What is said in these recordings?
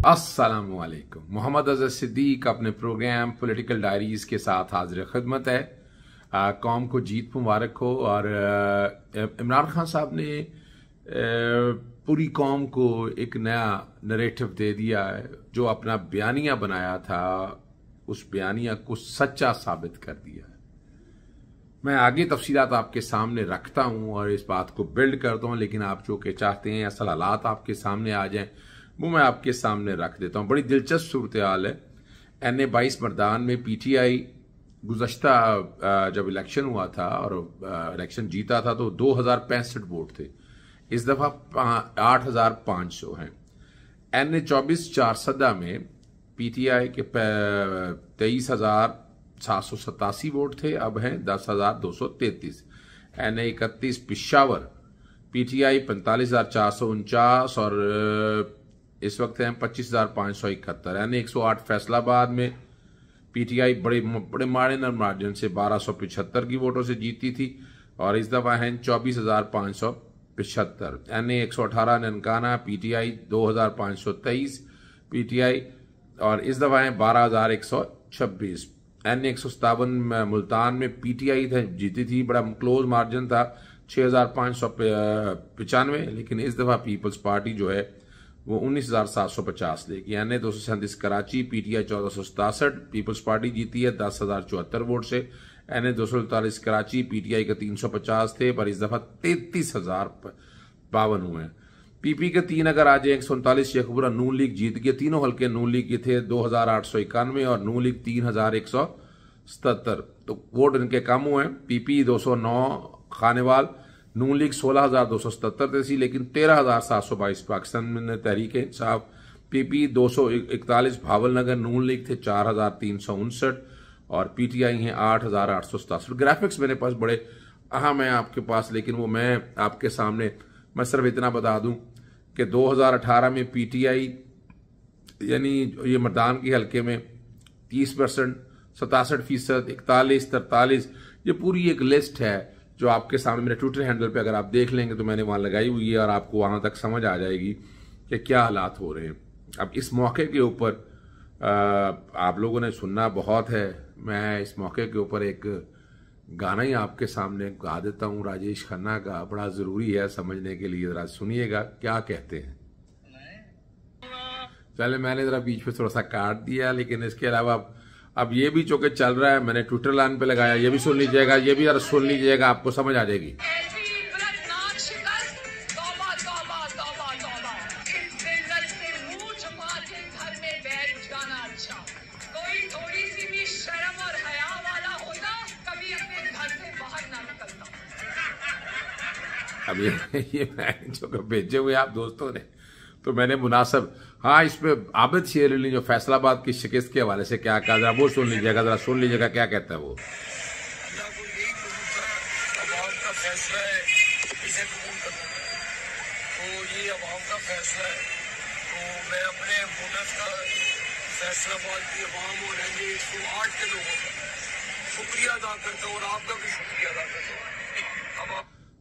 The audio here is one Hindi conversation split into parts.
अस्सलामुअलैकुम। मोहम्मद अज़हर सिद्दीक अपने प्रोग्राम पॉलिटिकल डायरीज के साथ हाजिर खिदमत है। कौम को जीत मुबारक हो। और इमरान खान साहब ने पूरी कौम को एक नया नरेटिव दे दिया है। जो अपना बयानिया बनाया था उस बयानिया को सच्चा साबित कर दिया है। मैं आगे तफसीलात आपके सामने रखता हूं और इस बात को बिल्ड करता हूं, लेकिन आप जो कि चाहते हैं असल हालात आपके सामने आ जाएं वो मैं आपके सामने रख देता हूं। बड़ी दिलचस्प सूरत हाल है। NA-22 मर्दान में PTI गुज़श्ता जब इलेक्शन हुआ था और इलेक्शन जीता था तो 2065 वोट थे। इस दफा 8500 हैं। NA-24 चारसदा में PTI के 23,787 वोट थे, अब हैं 10,233। NA-31 पिशावर PTI 45,449 और इस वक्त हैं 25,571। NA-108 फैसलाबाद में PTI बड़े मार्जिनल मार्जिन से 1275 की वोटों से जीती थी और इस दफा हैं 24,575। NA-118 ननकाना PTI 2,523 PTI और इस दफा हैं 12,126। NA-157 मुल्तान में PTI जीती थी, बड़ा क्लोज मार्जिन था 6,595, लेकिन इस दफा पीपल्स पार्टी जो है वो 19,750 लेगी। NA-237 Karachi PTI 1467, peoples party जीती है 10,074 वोट से। NA-247 कराची PTI के 350 थे पर इस दफा 33,052 हुए हैं। PP के 3 अगर आ जाए 139 शेखपुरा नून लीग जीत गए। तीनों हल्के नून लीग के थे 2,891 और नून लीग 3,177, तो वोट इनके कम हुए हैं। PP 209 खानेवाल नून लीग 16,277 थी लेकिन 13,722 पाकिस्तान तहरीक इंसाफ। PP 241 भावल नगर नून लीग थे 4,359 और PTI हैं 8,867। ग्राफिक्स मेरे पास बड़े अहम है आपके पास, लेकिन वो मैं आपके सामने मैं सिर्फ इतना बता दूं कि 2018 में PTI यानी ये मर्दान के हल्के में 30%, 67%, 41, 43, ये पूरी एक लिस्ट है जो आपके सामने मेरे ट्विटर हैंडल पे अगर आप देख लेंगे तो मैंने वहां लगाई हुई है और आपको वहां तक समझ आ जाएगी कि क्या हालात हो रहे हैं। अब इस मौके के ऊपर आप लोगों ने सुनना बहुत है। मैं इस मौके के ऊपर एक गाना ही आपके सामने गा देता हूँ राजेश खन्ना का, बड़ा जरूरी है समझने के लिए। जरा सुनिएगा क्या कहते हैं। चले मैंने जरा बीच में थोड़ा सा काट दिया, लेकिन इसके अलावा अब ये भी चौके चल रहा है, मैंने ट्विटर लाइन पे लगाया, ये भी सुन लीजिएगा, ये भी जरा सुन लीजिएगा, आपको समझ आ जाएगी। अब ये मैं जो भेजे हुए आप दोस्तों ने तो मैंने मुनासिब इसमें आबिद शेर अली जो फैसलाबाद की शिकस्त के हवाले से क्या कहा, जरा वो सुन लीजिएगा, जरा सुन लीजिएगा क्या कहता है वो। फैसलाबाद की अवाम और NA-108 के लोगों का शुक्रिया अदा करता हूँ और आपका भी शुक्रिया अदा करता हूँ।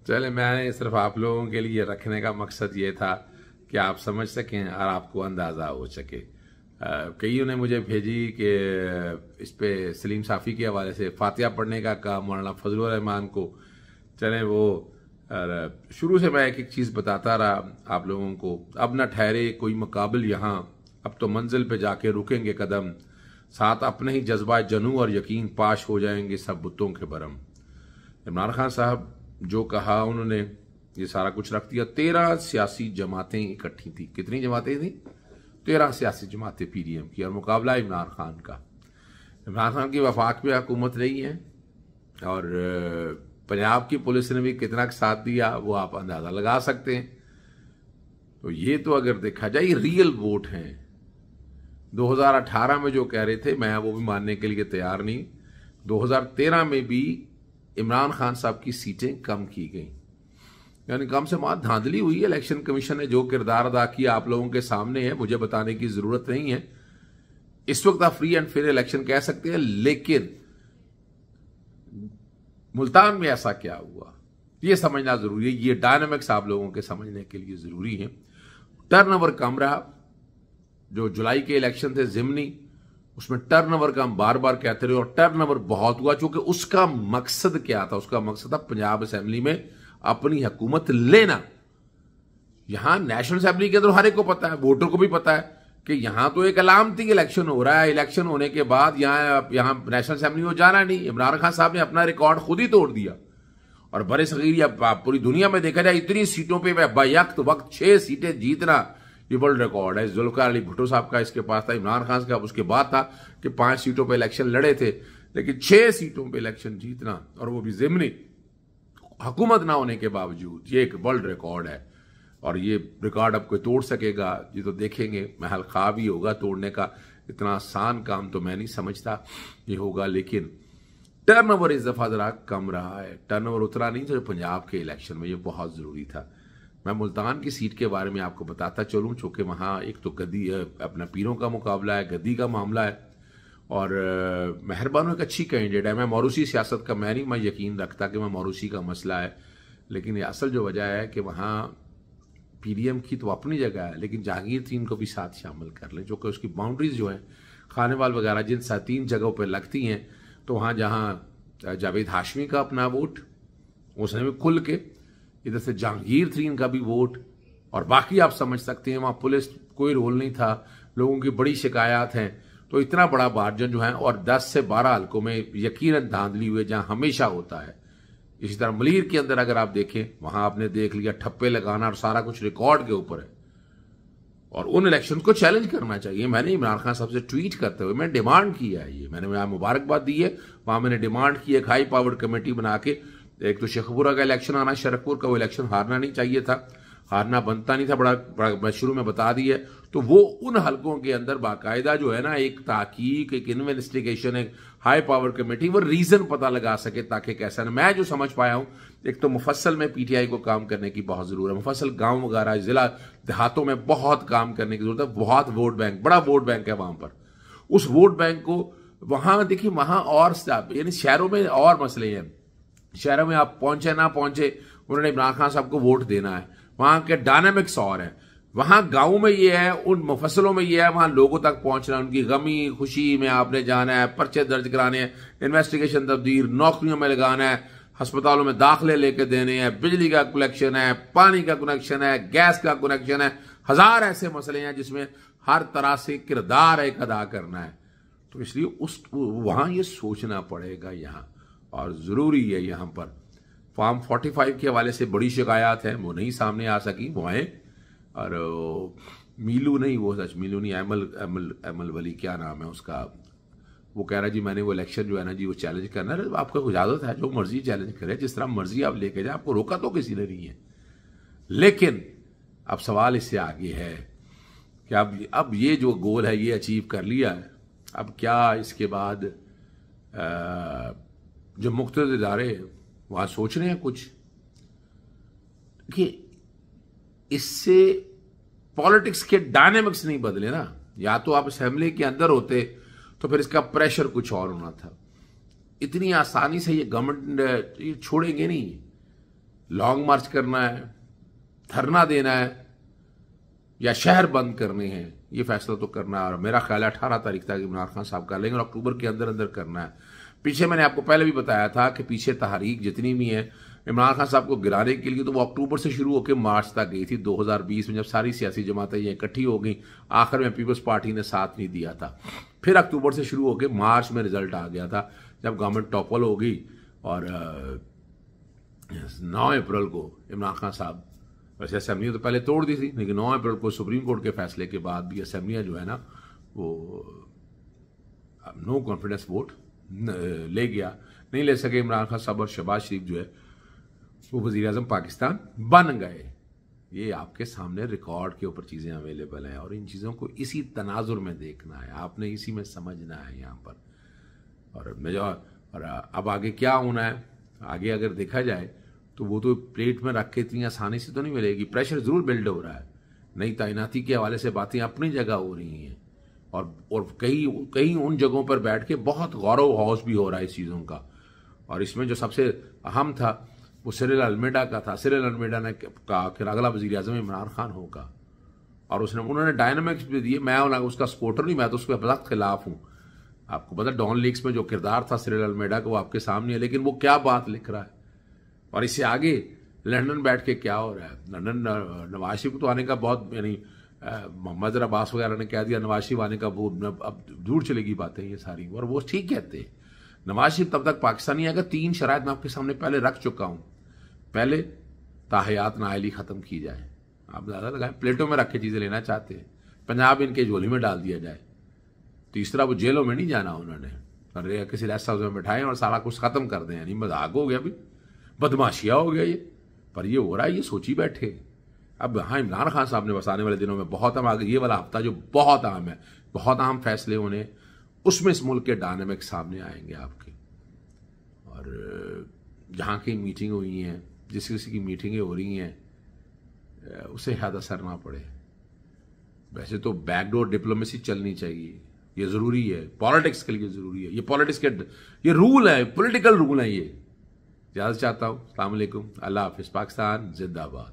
चले मैंने सिर्फ आप लोगों के लिए रखने का मकसद ये था कि आप समझ सकें और आपको अंदाज़ा हो सके। कईयों ने मुझे भेजी कि इस पे सलीम साफ़ी के हवाले से फातिहा पढ़ने का कहा मौलाना फजलुर रहमान को। चलें वो शुरू से मैं एक एक चीज़ बताता रहा आप लोगों को। अब न ठहरे कोई मुकाबिल यहाँ, अब तो मंजिल पे जाके रुकेंगे कदम, साथ अपने ही जज्बा जनू और यकीन पाश हो जाएंगे सब बुतों के बरम। इमरान खान साहब जो कहा उन्होंने ये सारा कुछ रख दिया। 13 सियासी जमातें इकट्ठी थी। कितनी जमातें थी? 13 सियासी जमातें PDM की और मुकाबला इमरान खान का। इमरान खान की वफाक में हुकूमत रही है और पंजाब की पुलिस ने भी कितना साथ दिया वो आप अंदाजा लगा सकते हैं। तो ये तो अगर देखा जाए रियल वोट हैं। 2018 में जो कह रहे थे मैं वो भी मानने के लिए तैयार नहीं। 2013 में भी इमरान खान साहब की सीटें कम की गई, यानी कम से कम धांधली हुई है। इलेक्शन कमीशन ने जो किरदार अदा किया आप लोगों के सामने है, मुझे बताने की जरूरत नहीं है। इस वक्त आप फ्री एंड फेयर इलेक्शन कह सकते हैं, लेकिन मुल्तान में ऐसा क्या हुआ ये समझना जरूरी है। ये डायनामिक्स आप लोगों के समझने के लिए जरूरी है। टर्नओवर कम रहा, जो जुलाई के इलेक्शन थे ज़िमनी, उसमें टर्नओवर का हम बार बार कहते रहे और टर्नओवर बहुत हुआ, चूंकि उसका मकसद क्या था? उसका मकसद था पंजाब असेंबली में अपनी हुकूमत लेना। यहां नेशनल असेंबली के अंदर हर एक को पता है, वोटर को भी पता है कि यहां तो एक अलामती इलेक्शन हो रहा है। इलेक्शन होने के बाद यहां नेशनल असेंबली में जाना नहीं। इमरान खान साहब ने अपना रिकॉर्ड खुद ही तोड़ दिया और बड़े सगीर या पूरी दुनिया में देखा जाए इतनी सीटों पे बैक्त वक्त 6 सीटें जीतना ये वर्ल्ड रिकॉर्ड है। जुल्फिकार अली भुट्टो साहब का इसके पास था, इमरान खान का उसके बाद था कि 5 सीटों पे इलेक्शन लड़े थे, लेकिन 6 सीटों पे इलेक्शन जीतना और वो भी ज़िमनी हुकूमत ना होने के बावजूद, ये एक वर्ल्ड रिकॉर्ड है। और ये रिकॉर्ड अब कोई तोड़ सकेगा ये तो देखेंगे। महल ख्वाब ही होगा तोड़ने का, इतना आसान काम तो मैं नहीं समझता ये होगा। लेकिन टर्नओवर इस दफा जरा कम रहा है, टर्नओवर उतना नहीं था पंजाब के इलेक्शन में, ये बहुत जरूरी था। मैं मुल्तान की सीट के बारे में आपको बताता चलूं, चूंकि वहां एक तो गद्दी अपना पीरों का मुकाबला है, गद्दी का मामला है और मेहरबान एक अच्छी कैंडिडेट है। मैं मौरूसी सियासत का मैं यकीन रखता कि मैं मौरूसी का मसला है, लेकिन असल जो वजह है कि वहां पीडीएम की तो अपनी जगह है, लेकिन जहांगीर तीन को भी साथ शामिल कर लें, जो कि उसकी बाउंड्रीज जो है खानेवाल वगैरह जिन 3 जगहों पर लगती हैं, तो वहाँ जहाँ जावेद हाशमी का अपना वोट उसने भी खुल के, इधर से जहांगीर तीन का भी वोट, और बाकी आप समझ सकते हैं वहाँ पुलिस कोई रोल नहीं था, लोगों की बड़ी शिकायत हैं। तो इतना बड़ा मार्जिन जो है, और 10 से 12 हल्कों में यकीनन धांधली हुए जहाँ हमेशा होता है। इसी तरह मलीर के अंदर अगर आप देखें, वहां आपने देख लिया ठप्पे लगाना और सारा कुछ रिकॉर्ड के ऊपर है, और उन इलेक्शन को चैलेंज करना चाहिए। मैंने इमरान खान साहब से ट्वीट करते हुए मैं डिमांड किया है, ये मैंने वहां मुबारकबाद दी है, वहां मैंने डिमांड की एक हाई पावर्ड कमेटी बना के, एक तो शेखपुरा का इलेक्शन आना, शरकपुर का वो इलेक्शन हारना नहीं चाहिए था, हारना बनता नहीं था, बड़ा शुरू में बता दी है। तो वो उन हलकों के अंदर बाकायदा जो है ना एक ताकीक, एक इन्वेस्टिगेशन, एक हाई पावर कमेटी, वो रीजन पता लगा सके ताकि कैसा ना। मैं जो समझ पाया हूं, एक तो मुफस्सल में पीटीआई को काम करने की बहुत जरूरत है, मुफस्सल गांव वगैरह जिला देहातों में बहुत काम करने की जरूरत है। बहुत वोट बैंक, बड़ा वोट बैंक है वहां पर। उस वोट बैंक को वहां देखिए, वहां और यानी शहरों में और मसले हैं। शहरों में आप पहुंचे ना पहुंचे, उन्होंने इमरान खान साहब को वोट देना है, वहां के डायनामिक्स और है। वहां गांव में ये है, उन मुफस्सलों में ये है, वहां लोगों तक पहुंचना, उनकी गमी खुशी में आपने जाना है, पर्चे दर्ज कराने हैं, इन्वेस्टिगेशन तब्दील, नौकरियों में लगाना है, अस्पतालों में दाखिले लेके देने हैं, बिजली का कनेक्शन है, पानी का कनेक्शन है, गैस का कनेक्शन है, 1000 ऐसे मसले हैं जिसमें हर तरह से किरदार एक अदा करना है। तो इसलिए वहां ये सोचना पड़ेगा यहां, और जरूरी है यहां पर। फॉर्म 45 के हवाले से बड़ी शिकायत है, वो नहीं सामने आ सकी, वो आए। और मीलू नहीं, वो सच मीलू नहीं, अमल वली क्या नाम है उसका, वो कह रहा है जी मैंने वो इलेक्शन जो है ना जी वो चैलेंज करना है। आपका इजाजत है, जो मर्जी चैलेंज करे, जिस तरह मर्जी आप लेके जाए, आपको रोका तो किसी ने नहीं है। लेकिन अब सवाल इससे आगे है कि अब ये जो गोल है ये अचीव कर लिया है, अब क्या इसके बाद जो मुख्तलिफ इदारे वहां सोच रहे हैं कुछ कि इससे पॉलिटिक्स के डायनेमिक्स नहीं बदले ना। या तो आप असेंबली के अंदर होते तो फिर इसका प्रेशर कुछ और होना था। इतनी आसानी से ये गवर्नमेंट छोड़ेंगे नहीं। लॉन्ग मार्च करना है, धरना देना है, या शहर बंद करने हैं, ये फैसला तो करना है। और मेरा ख्याल है 18 तारीख तक इमरान खान साहब कर लेंगे और अक्टूबर के अंदर अंदर करना है। पीछे मैंने आपको पहले भी बताया था कि पीछे तहरीक जितनी भी है इमरान खान साहब को गिराने के लिए, तो वो अक्टूबर से शुरू होकर मार्च तक गई थी। 2020 में जब सारी सियासी जमातें ये इकट्ठी हो गई, आखिर में पीपल्स पार्टी ने साथ नहीं दिया था। फिर अक्टूबर से शुरू होकर मार्च में रिजल्ट आ गया था, जब गवर्नमेंट टॉपल हो गई। और 9 अप्रैल को इमरान खान साहब, वैसे असेंबली तो पहले तोड़ दी थी, लेकिन 9 अप्रैल को सुप्रीम कोर्ट के फैसले के बाद भी असेंबलियां जो है ना वो नो कॉन्फिडेंस वोट ले गया, नहीं ले सके इमरान खान साहब, और शहबाज शरीफ जो है वो वज़ीर आज़म पाकिस्तान बन गए। ये आपके सामने रिकॉर्ड के ऊपर चीज़ें अवेलेबल हैं, और इन चीज़ों को इसी तनाजुर में देखना है, आपने इसी में समझना है यहाँ पर। और अब आगे क्या होना है, आगे अगर देखा जाए तो वो तो प्लेट में रख के इतनी आसानी से तो नहीं मिलेगी। प्रेशर जरूर बिल्ड हो रहा है, नई तैनाती के हवाले से बातें अपनी जगह हो रही हैं, और कई उन जगहों पर बैठ के बहुत गौरव हौस भी हो रहा है इस चीज़ों का। और इसमें जो सबसे अहम था वो सिरिल अलमेडा का था। सिरिल अलमेडा ने कहा कि अगला वज़ीर आज़म इमरान खान होगा, और उन्होंने डायनामिक्स भी दिए। मैं उसका सपोर्टर नहीं, मैं तो उसके सख्त खिलाफ हूँ। आपको पता डॉन लीग्स में जो किरदार था सिरिल अल्मेडा का वो आपके सामने है, लेकिन वो क्या बात लिख रहा है और इससे आगे लंदन बैठ के क्या हो रहा है। लंदन नवाज शरीफ तो आने का बहुत, यानी मोहम्मद अब्बास वगैरह ने कह दिया नवाज शरीफ आने का, वो अब दूर चलेगी बातें ये सारी, और वो ठीक कहते हैं। नवाज शरीफ तब तक पाकिस्तान नहीं आएगा। 3 शराइत मैं आपके सामने पहले रख चुका हूं। पहले ताहयात नाअहली खत्म की जाए, आप ज्यादा लगाए, प्लेटों में रख के चीजें लेना चाहते हैं, पंजाब इनके झोली में डाल दिया जाए। तीसरा, वो जेलों में नहीं जाना उन्होंने, और किसी रेस्ट हाउस में बैठाएं और सारा कुछ खत्म कर दें। यानी मजाक हो गया, अभी बदमाशिया हो गया ये, पर ये हो रहा है, ये सोची बैठे। अब हाँ, इमरान खान साहब ने बस आने वाले दिनों में बहुत अहम, ये वाला हफ्ता जो बहुत अहम है, बहुत अहम फैसले होने, उसमें इस मुल्क के डायनामिक सामने आएंगे आपके। और जहाँ की मीटिंग हुई हैं, जिस किसी की मीटिंगें हो रही हैं, उसे ज़्यादा असर ना पड़े। वैसे तो बैकडोर डिप्लोमेसी चलनी चाहिए, ये ज़रूरी है, पॉलिटिक्स के लिए ज़रूरी है। ये पॉलिटिक्स के ये रूल है, पॉलिटिकल रूल है ये। इजाज़त चाहता हूँ। अस्सलाम वालेकुम, अल्लाह हाफिज़, पाकिस्तान जिंदाबाद।